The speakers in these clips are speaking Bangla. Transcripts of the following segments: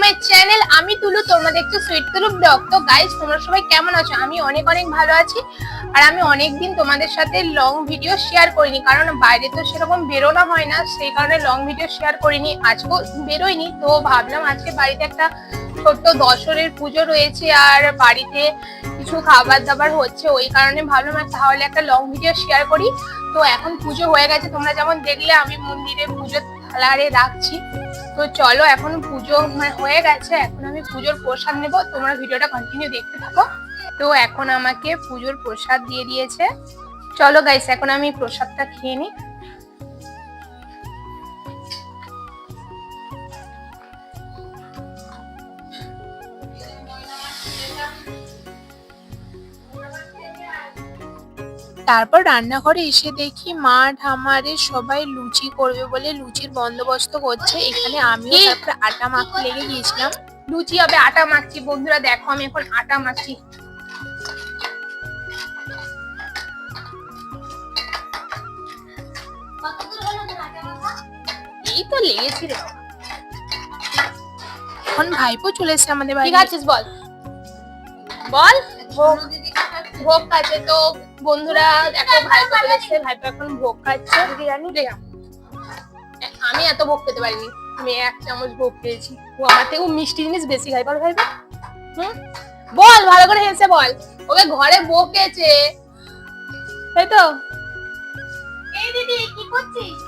My channel. আমি তুলু, তোমরা দেখছো সুইট তুলু ব্লগ। তো গাইস, তোমরা সবাই কেমন আছো? আমি অনেক ভালো আছি। আর আমি অনেকদিন তোমাদের সাথে লং ভিডিও শেয়ার করিনি, কারণ বাইরে তো সেরকম বেরোনো হয় না, সেই কারণে লং ভিডিও শেয়ার করিনি। আজকেও বেরোয়নি, তো ভাবলাম আজকে বাড়িতে একটা ছোট্ট দশরের পুজো রয়েছে আর বাড়িতে কিছু খাবার দাবার হচ্ছে, ওই কারণে ভাবলাম তাহলে একটা লং ভিডিও শেয়ার করি। তো এখন পুজো হয়ে গেছে, তোমরা যেমন দেখলে আমি মন্দিরে পুজোর থালারে রাখছি। তো চলো, এখন পুজো হয়ে গেছে, এখন আমি পুজোর প্রসাদ নেব। তোমরা ভিডিওটা কন্টিনিউ দেখতে থাকো। তো এখন আমাকে পুজোর প্রসাদ দিয়ে দিয়েছে। চলো গাইস, এখন আমি প্রসাদটা খেয়ে নিই। তারপর রান্নাঘরে এসে দেখি মা ঠামারে সবাই লুচি করবে বলে লুচির বন্দোবস্ত করছে। এখানে আমিও তারপরে আটা মাখতে লেগে গিয়েছিলাম। লুচি হবে, আটা মাখছি। বন্ধুরা দেখো, আমি এখন আটা মাখছি। এই তো লেগেছি রে। এখন ভাইপো চলে এসেছে আমাদের বাড়ি। ঠিক আছিস? বল বল। ভোগ খাচ্ছে। তো বন্ধুরা দেখো, ভাইপো চলে এসেছে, ভাইপো এখন ভোগ খাচ্ছে। আমি এত ভোগ খেতে পারিনি, আমি 1 চামচ ভোগ খেয়েছি। ও আমার থেকে মিষ্টি জিনিস বেশি খাই। বল ভাইপো, বল ভালো করে হেসে বল। ওকে ঘরে বকেছে, তাই তো? এই দিদি কি করছিস?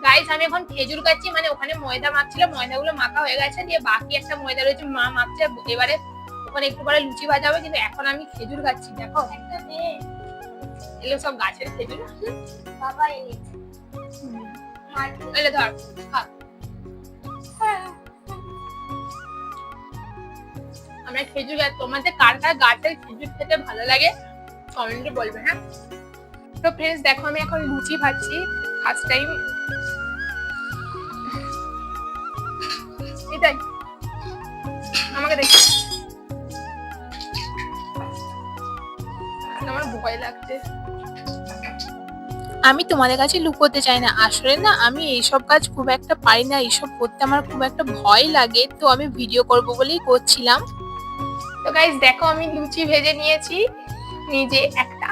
গাইস, আমি এখন খেজুর খাচ্ছি। মানে ওখানে ময়দা মাখছিল, ময়দাগুলো মাখা হয়ে গেছে, দিয়ে বাকি একটা ময়দা রয়েছে, মা মাখছে। এবারে ওখানে একটু পরে লুচি ভাজা হবে, কিন্তু এখন আমি খেজুর খাচ্ছি। দেখো, এগুলো সব গাছের খেজুর, বাবা এনেছে। ধর খা। আমরা খেজুর খাই। তোমাদের কার কার গাছের খেজুর খেতে ভালো লাগে কমেন্টে বলবে, হ্যাঁ? তো ফ্রেন্ডস দেখো, আমি এখন লুচি ভাজছি ফার্স্ট টাইম। এটাই আমাকে দেখো, আমার ভয় লাগছে। আমি তোমাদের কাছে লুকোতে চাই না, আসলে না আমি এইসব কাজ খুব একটা পারি না, এইসব করতে আমার খুব একটা ভয় লাগে। তো আমি ভিডিও করব বলেই করছিলাম। তো গাইস দেখো, আমি লুচি ভেজে নিয়েছি নিজে একটা।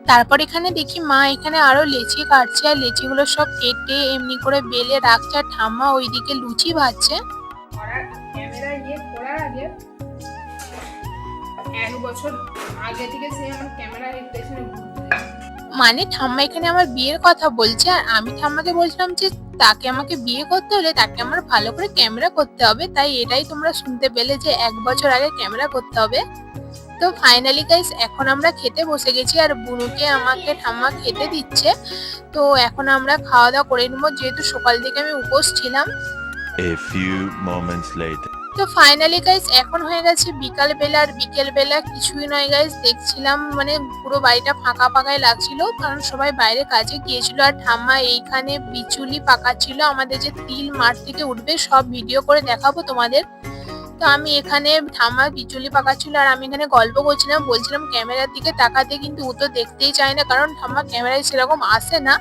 তারপর এখানে দেখি মা এখানে আরো লেচি কাটছে, আর লেচিগুলো সব কেটে এমনি করে বেলে রাখছে, আর ঠাম্মা ওইদিকে লুচি ভাজছে। ক্যামেরায় গিয়ে পড়ার আগে 1 বছর আগে থেকে সে আমার ক্যামেরার পেছনে মানে ঠাম্মা এখানে আমার বিয়ের কথা বলছে, আর আমি ঠাম্মাকে বলছিলাম যে তাকে আমাকে বিয়ে করতে হলে তাকে আমার ভালো করে ক্যামেরা করতে হবে। তাই এটাই তোমরা শুনতে পেলে যে 1 বছর আগে ক্যামেরা করতে হবে। তো ফাইনালি গাইস, এখন আমরা খেতে বসে গেছি, আর বুনুকে আমাকে ঠাম্মা খেতে দিচ্ছে। তো এখন আমরা খাওয়া দাওয়া করে নেবো, যেহেতু সকাল থেকে আমি উপোস ছিলাম। A few moments later. তো ফাইনালি গাইস, এখন হয়ে গেছে বিকাল বেলা, আর বিকেল বেলা কিছুই নয় গাইস, দেখছিলাম মানে পুরো বাড়িটা ফাঁকা ফাঁকাই লাগছিল, কারণ সবাই বাইরে কাজে গিয়েছিল। আর ঠাম্মা এইখানে বিচুলি পাকাচ্ছিল, আমাদের যে তিল মাঠ থেকে উঠবে, সব ভিডিও করে দেখাবো তোমাদের। তো আমি এখানে ঠাম্মা বিচুলি পাকাচ্ছিল, আর আমি এখানে গল্প করছিলাম, বলছিলাম ক্যামেরার দিকে তাকাতে, কিন্তু ও তো দেখতেই চায় না, কারণ ঠাম্মা ক্যামেরায় সেরকম আসে না।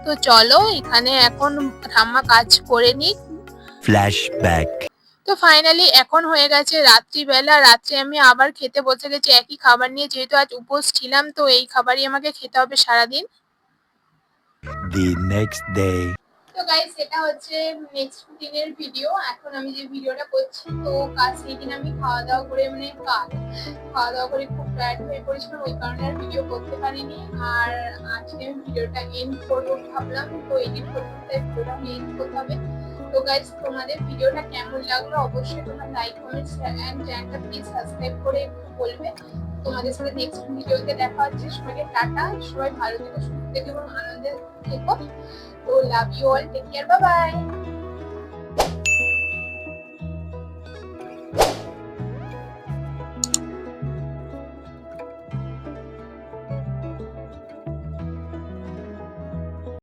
তো চলো, এখানে এখন ঠাম্মা কাজ করে নিক। Flashback. তো ফাইনালি এখন হয়ে গেছে রাত্রিবেলা। রাত্রে আমি আবার খেতে বসে গেছি একই খাবার নিয়ে, যেহেতু আজ উপোস ছিলাম, তো এই খাবারই আমাকে খেতে হবে সারাদিন। The next day. তো গাইস, এটা হচ্ছে নেক্সট দিনের ভিডিও। এখন আমি যে ভিডিওটা করছি, তো সেই দিন আমি খাওয়া দাওয়া করে মানে খাওয়া দাওয়া করে খুব টায়ার্ড হয়ে পড়েছিলাম, ওই কারণে আর ভিডিও করতে পারিনি। আর আজকে আমি ভিডিওটা এন্ড করবো ভাবলাম, তো এডিট করতে ভিডিওটা এন্ড করতে হবে। তো গাইস, তোমাদের ভিডিওটা কেমন লাগলো অবশ্যই তোমরা লাইক কমেন্ট শেয়ার এন্ড চ্যানেলটা প্লিজ সাবস্ক্রাইব করে বলবে। তোমাদের সাথে নেক্সট ভিডিওতে দেখা হচ্ছে। সবাইকে টাটা, সবাই ভালো থেকো, সুস্থ থেকো এবং আনন্দে থেকো। তো love you all, take care, bye by.